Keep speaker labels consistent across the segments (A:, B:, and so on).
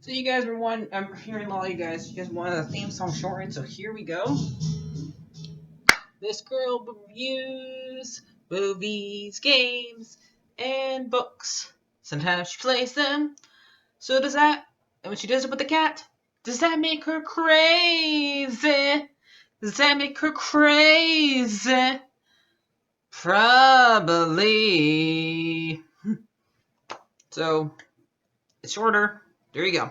A: So you guys were one. I'm hearing a lot of you guys. You guys wanted a theme song shortened, so here we go. This girl reviews movies, games, and books. Sometimes she plays them. So does that. And when she does it with the cat, does that make her crazy? Does that make her crazy? Probably. So it's shorter. There you go.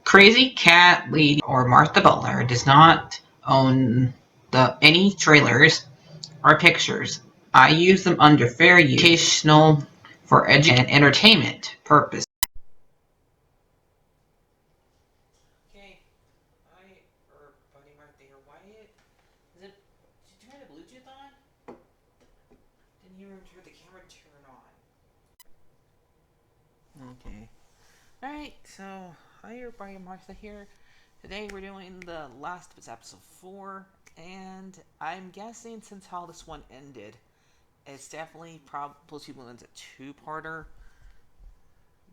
A: Crazy Cat Lady or Martha Butler does not own any trailers or pictures. I use them under fair use, educational, for education and entertainment purpose. Okay, buddy Martha here. Wyatt, did you turn the Bluetooth on? Didn't hear him turn the camera turn on. Okay. Alright, so hi everybody, Martha here. Today we're doing the last episode 4, and I'm guessing since how this one ended, it's definitely probably a two-parter,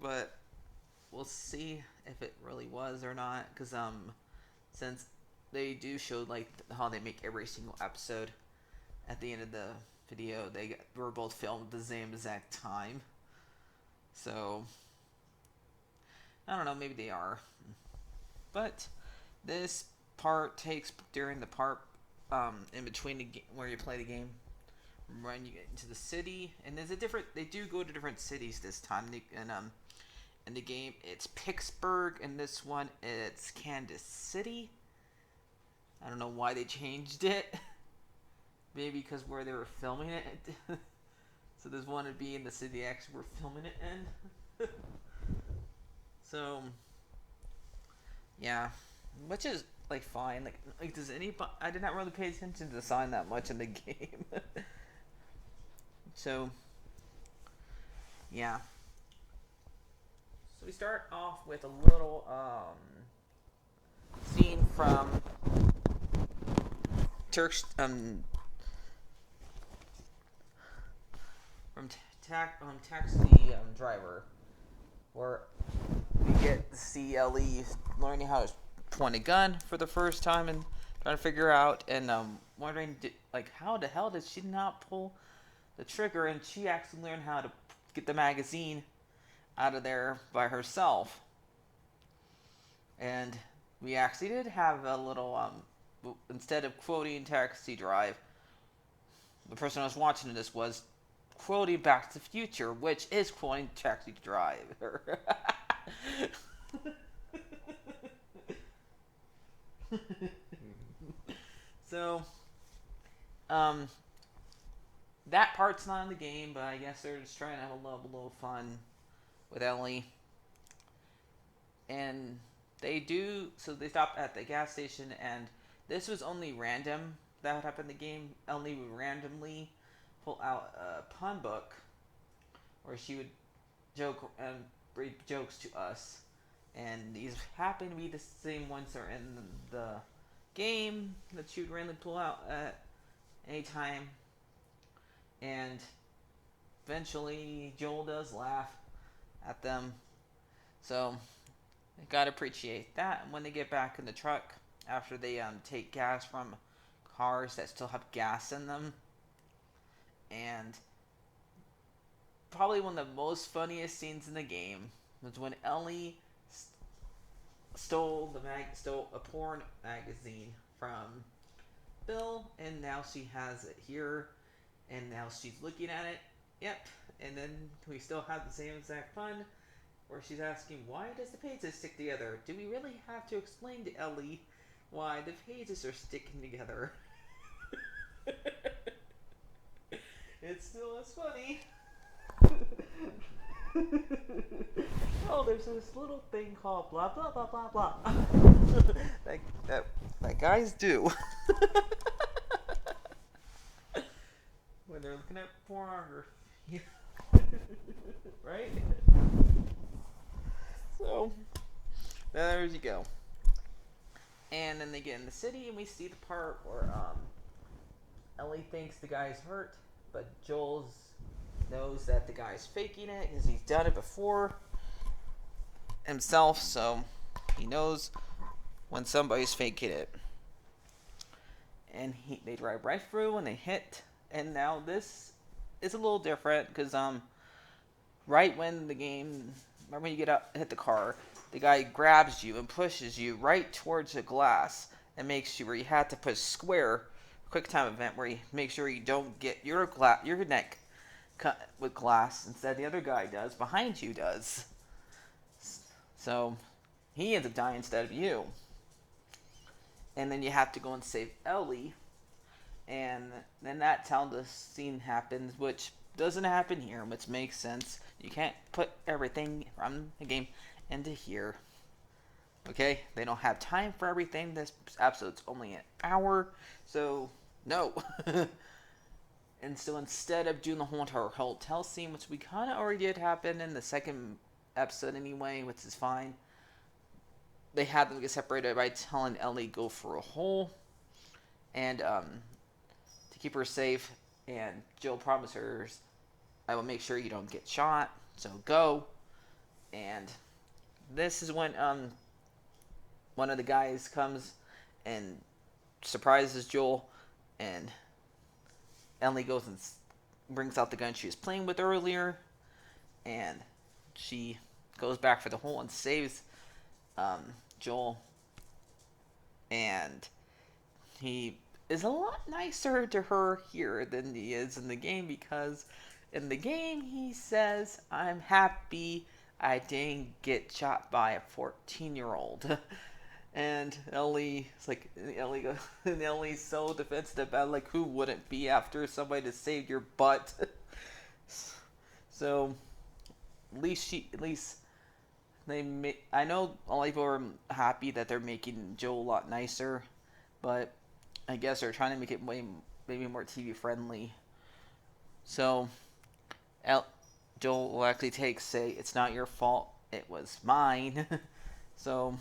A: but we'll see if it really was or not, because since they do show like how they make every single episode at the end of the video, they were both filmed at the same exact time, so I don't know, maybe they are, but this part takes during the part in between where you play the game, when you get into the city, and there's a different. They do go to different cities this time. In the game, it's Pittsburgh, and this one it's Kansas City. I don't know why they changed it. Maybe because where they were filming it. So this one would be in the city they actually were filming it in. So yeah, which is like fine. Like does anybody? I did not really pay attention to the sign that much in the game. So yeah. So we start off with a little scene from Turk's from Taxi Driver, where we get to see Ellie learning how to point a gun for the first time and trying to figure out and wondering how the hell did she not pull the trigger, and she actually learned how to get the magazine out of there by herself. And we actually did have a little instead of quoting Taxi Drive, the person I was watching this was quoting Back to the Future, which is quoting Taxi Driver. So, that part's not in the game, but I guess they're just trying to have a little fun with Ellie. And they do, so they stop at the gas station, and this was only random that happened in the game. Ellie would randomly pull out a pun book where she would joke and read jokes to us, and these happen to be the same ones that are in the game that she would randomly pull out at any time. And eventually Joel does laugh at them, so I gotta appreciate that. And when they get back in the truck after they take gas from cars that still have gas in them, and probably one of the most funniest scenes in the game was when Ellie stole a porn magazine from Bill, and now she has it here, and now she's looking at it. Yep, and then we still have the same exact fun, where she's asking, why does the pages stick together? Do we really have to explain to Ellie why the pages are sticking together? It's still as funny. Oh, there's this little thing called blah blah blah blah blah. that guys do. When they're looking at pornography. Right? So, there you go. And then they get in the city, and we see the part where Ellie thinks the guy's hurt, but Joel's knows that the guy's faking it because he's done it before himself, so he knows when somebody's faking it. And they drive right through and they hit. And now this is a little different because right when you get up, hit the car, the guy grabs you and pushes you right towards the glass and makes you where you have to push square, quick time event where you make sure you don't get your neck cut with glass. Instead, the other guy behind you does. So he ends up dying instead of you. And then you have to go and save Ellie. And then that's how the scene happens, which doesn't happen here, which makes sense. You can't put everything from the game into here. Okay? They don't have time for everything. This episode's only an hour, so no. And so instead of doing the whole entire hotel scene, which we kind of already did happen in the second episode anyway, which is fine, they had them get separated by telling Ellie go for a hole and to keep her safe. And Jill promised her, I will make sure you don't get shot, so go. And this is when one of the guys comes and surprises Joel, and Ellie goes and brings out the gun she was playing with earlier, and she goes back for the hole and saves Joel. And he is a lot nicer to her here than he is in the game, because in the game he says, I'm happy I didn't get shot by a 14-year-old. And Ellie's so defensive about, like, who wouldn't be after somebody to save your butt? So at least I know a lot of people are happy that they're making Joel a lot nicer, but I guess they're trying to make it maybe more TV friendly. So Joel will actually say, it's not your fault, it was mine. So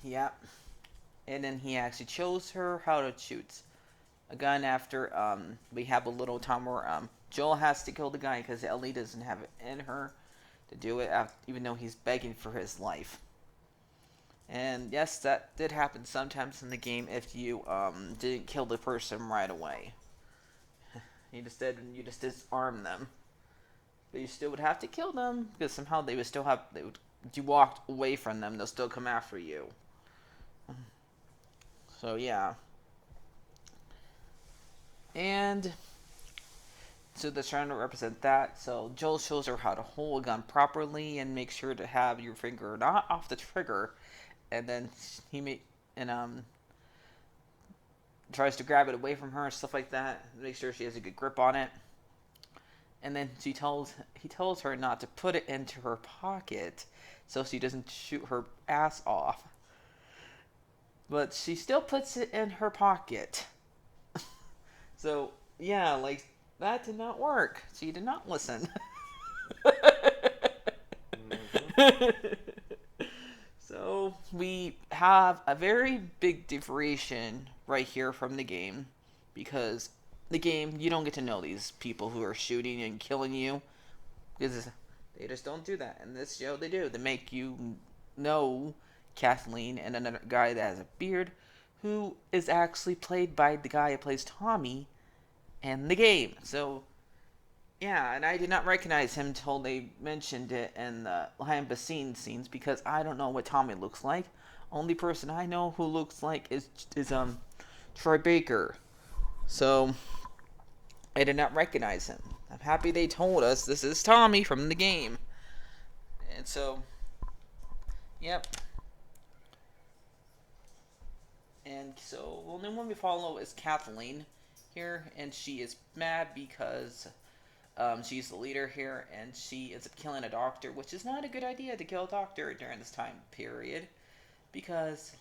A: yeah. And then he actually shows her how to shoot a gun after we have a little time where Joel has to kill the guy because Ellie doesn't have it in her to do it, even though he's begging for his life. And yes, that did happen sometimes in the game if you didn't kill the person right away. You just disarm them. But you still would have to kill them, because somehow if you walked away from them, they'll still come after you. So yeah. And so they're trying to represent that. So Joel shows her how to hold a gun properly and make sure to have your finger not off the trigger. And then tries to grab it away from her and stuff like that. Make sure she has a good grip on it. And then he tells her not to put it into her pocket so she doesn't shoot her ass off. But she still puts it in her pocket. So yeah, like, that did not work. She did not listen. So we have a very big differentiation right here from the game, because the game, you don't get to know these people who are shooting and killing you, because they just don't do that. In this show, they do. They make you know Kathleen and another guy that has a beard, who is actually played by the guy who plays Tommy in the game. So yeah, and I did not recognize him until they mentioned it in the behind the scenes scenes, because I don't know what Tommy looks like. Only person I know who looks like is Troy Baker. So I did not recognize him. I'm happy they told us this is Tommy from the game. And so, yep. And so, the only one we follow is Kathleen here, and she is mad because she's the leader here, and she ends up killing a doctor, which is not a good idea to kill a doctor during this time period, because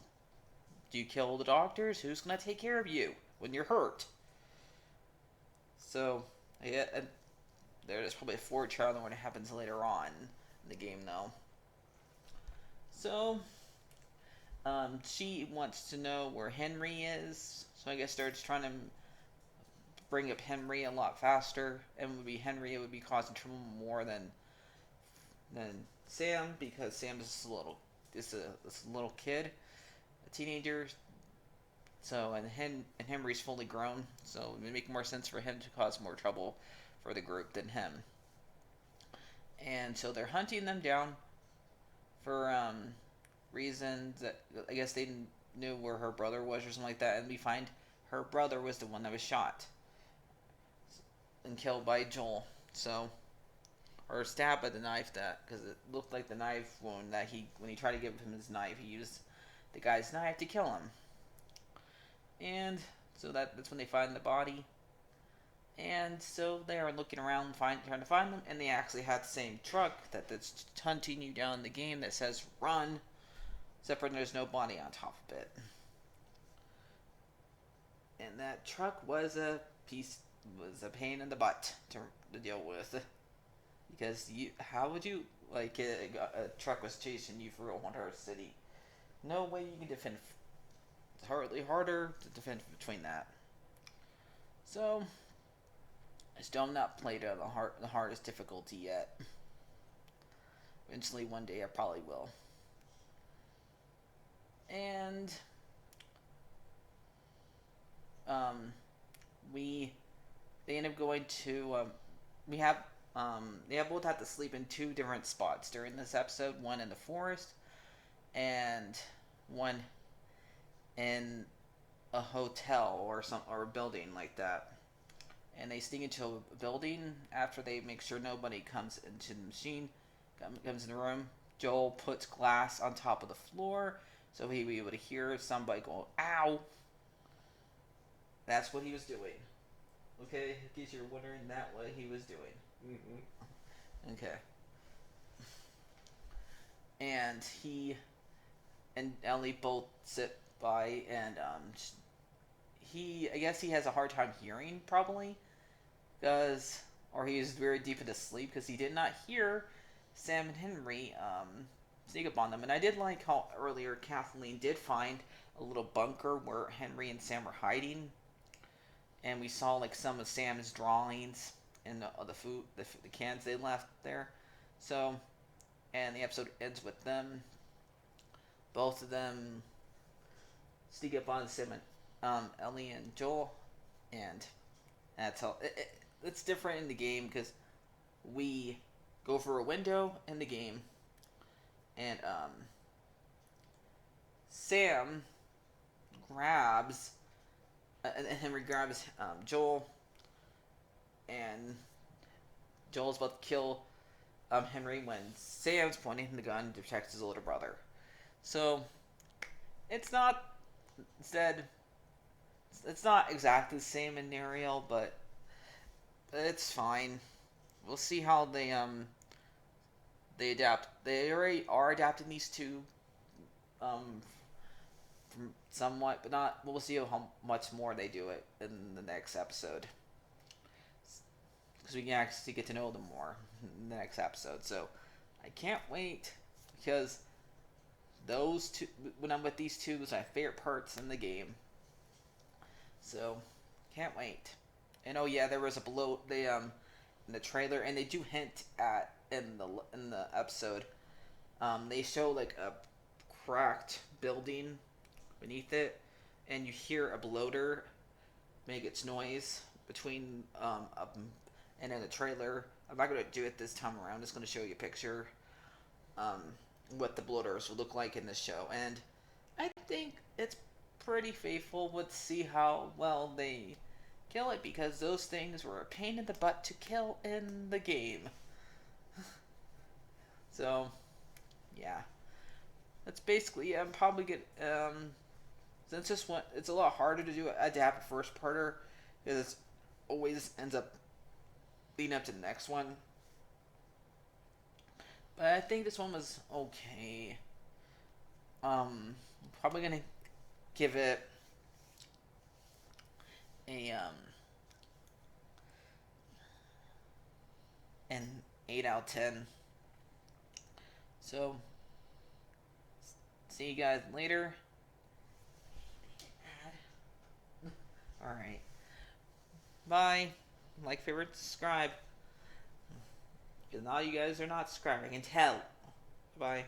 A: do you kill the doctors? Who's going to take care of you when you're hurt? So, yeah, there's probably a foretelling when it happens later on in the game, though. So, she wants to know where Henry is, so I guess starts trying to bring up Henry a lot faster, and would be Henry. It would be causing trouble more than Sam, because Sam is a little this little kid, a teenager. So and Henry's fully grown, so it would make more sense for him to cause more trouble for the group than him. And so they're hunting them down for reasons that I guess they knew where her brother was or something like that, and we find her brother was the one that was shot and killed by Joel. So, or stabbed by the knife, that because it looked like the knife wound that when he tried to give him his knife, he used the guy's knife to kill him. And so that's when they find the body. And so they are looking around, trying to find them, and they actually had the same truck that's hunting you down in the game that says "run," except for there's no body on top of it. And that truck was a pain in the butt to deal with, because how would you a truck was chasing you through a entire city? No way you can defend. It's hardly harder to defend between that. So I still have not played the hardest difficulty yet. Eventually, one day I probably will. And they end up going to they have both had to sleep in two different spots during this episode. One in the forest, and one in a hotel or a building like that. And they sneak into a building after they make sure nobody comes into the machine, comes in the room. Joel puts glass on top of the floor so he'd be able to hear somebody go, "Ow!" That's what he was doing. Okay, in case you're wondering, that's what he was doing. Mm-hmm. Okay. And he and Ellie both sit by, and I guess he has a hard time hearing, probably, or he was very deep into sleep, because he did not hear Sam and Henry sneak up on them. And I did like how earlier Kathleen did find a little bunker where Henry and Sam were hiding, and we saw like some of Sam's drawings in the cans they left there. So, and the episode ends with them, both of them sneak up on Sam and Ellie and Joel, and that's how it's different in the game, because we go for a window in the game, and Sam grabs and Henry grabs Joel, and Joel's about to kill Henry when Sam's pointing the gun to protect his older brother. So it's not it's not exactly the same in Ariel, but it's fine. We'll see how they adapt. They already are adapting these two from somewhat, but not. We'll see how much more they do it in the next episode, because we can actually get to know them more in the next episode. So I can't wait, because those two, when I'm with these two, is my favorite parts in the game. So can't wait. And oh yeah, there was in the trailer, and they do hint at in the episode. They show like a cracked building beneath it, and you hear a bloater make its noise between and in the trailer. I'm not gonna do it this time around. I'm just gonna show you a picture what the bloaters would look like in this show, and I think it's pretty faithful. Let's see how well they kill it, because those things were a pain in the butt to kill in the game. So, yeah. That's basically, I'm probably since this one, it's a lot harder to do adapt a first parter, because it always ends up leading up to the next one. But I think this one was okay. Probably gonna give it an 8 out of 10. So, see you guys later. Alright. Bye. Like, favorite, subscribe. Because all you guys are not subscribing. I can tell. Bye.